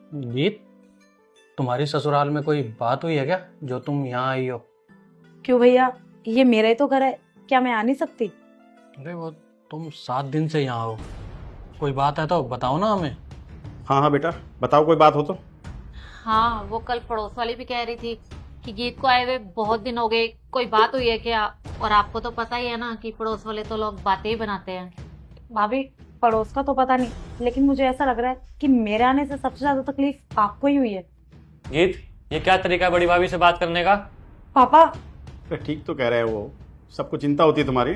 गीत, तुम्हारी ससुराल में कोई बात हुई है क्या जो तुम यहाँ आई हो? क्यों भैया, ये मेरा ही तो घर है, क्या मैं आ नहीं सकती? अरे वो, तुम 7 दिन से यहाँ हो, कोई बात है तो बताओ ना हमें। हाँ हाँ बेटा, बताओ कोई बात हो तो। हाँ, वो कल पड़ोस वाली भी कह रही थी कि गीत को आए हुए बहुत दिन हो गए, कोई बात हुई है क्या? और आपको तो पता ही है ना कि पड़ोस वाले तो लोग बातें ही बनाते हैं। भाभी, पड़ोस का तो पता नहीं, लेकिन मुझे ऐसा लग रहा है कि मेरे आने से सबसे ज्यादा तकलीफ आपको ही हुई है। गीत, ये क्या तरीका है बड़ी भाभी से बात करने का? पापा, अरे ठीक तो कह रहे हैं वो, सबको चिंता होती है तुम्हारी।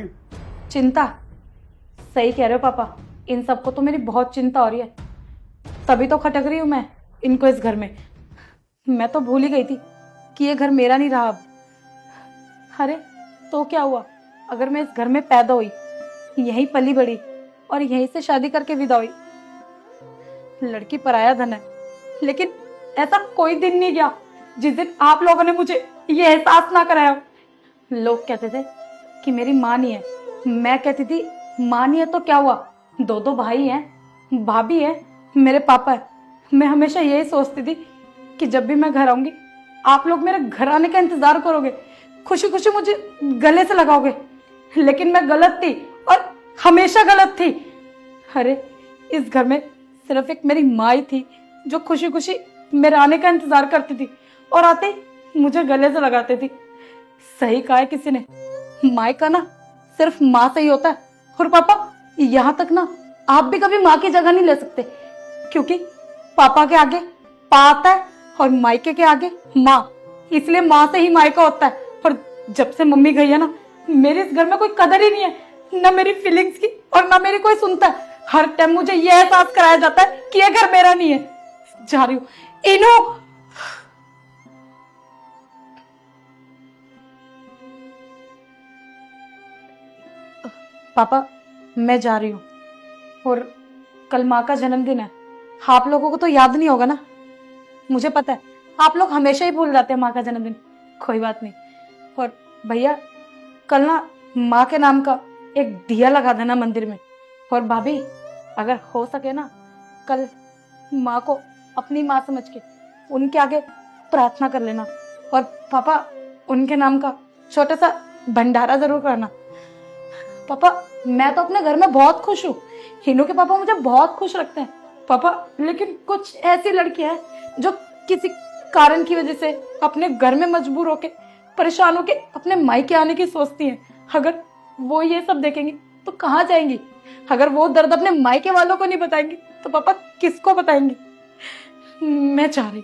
चिंता? सही कह रहे हो पापा, इन सबको तो मेरी बहुत चिंता हो रही है, तभी तो खटक रही हूँ मैं इनको इस घर में। मैं तो भूल ही गई थी कि ये घर मेरा नहीं रहा अब। अरे तो क्या हुआ अगर मैं इस घर में पैदा हुई, यहीं पली बड़ी और यहीं से शादी करके विदा हुई? लड़की पराया धन है, लेकिन ऐसा कोई दिन नहीं गया जिस दिन आप लोगों ने मुझे ये एहसास ना कराया हो। लोग कहते थे कि मेरी माँ नहीं है, मैं कहती थी माँ नहीं है तो क्या हुआ, दो दो भाई हैं, भाभी है, मेरे पापा है। मैं हमेशा यही सोचती थी कि जब भी मैं घर आऊंगी आप लोग मेरे घर आने का इंतजार करोगे, खुशी खुशी मुझे गले से लगाओगे, लेकिन मैं गलत थी और हमेशा गलत थी। अरे इस घर में सिर्फ एक मेरी माँ ही थी जो खुशी खुशी मेरे आने का इंतजार करती थी और आते ही मुझे गले से लगाती थी। सही कहा है किसी ने, माँ का ना सिर्फ माँ से ही होता है। और पापा, यहाँ तक ना आप भी कभी माँ की जगह नहीं ले सकते, क्योंकि पापा के आगे पा आता है और मायके के आगे माँ, इसलिए माँ से ही मायका होता है। और जब से मम्मी गई है ना, मेरे इस घर में कोई कदर ही नहीं है, ना मेरी फीलिंग्स की और ना मेरी कोई सुनता है। हर टाइम मुझे ये एहसास कराया जाता है कि ये घर मेरा नहीं है। जा रही हूँ इनो। पापा, मैं जा रही हूँ, और कल माँ का जन्मदिन है। आप लोगों को तो याद नहीं होगा ना, मुझे पता है आप लोग हमेशा ही भूल जाते हैं माँ का जन्मदिन। कोई बात नहीं। और भैया, कल ना माँ के नाम का एक दिया लगा देना मंदिर में। और भाभी, अगर हो सके ना कल माँ को अपनी माँ समझ के उनके आगे प्रार्थना कर लेना। और पापा, उनके नाम का छोटा सा भंडारा जरूर करना। पापा, मैं तो अपने घर में बहुत खुश हूँ, हिनू के पापा मुझे बहुत खुश रखते हैं पापा, लेकिन कुछ ऐसी लड़कियां हैं जो किसी कारण की वजह से अपने घर में मजबूर होके परेशान होके अपने मायके आने की सोचती हैं। अगर वो ये सब देखेंगी तो कहाँ जाएंगी? अगर वो दर्द अपने मायके वालों को नहीं बताएंगी तो पापा किसको बताएंगी? मैं चाह रही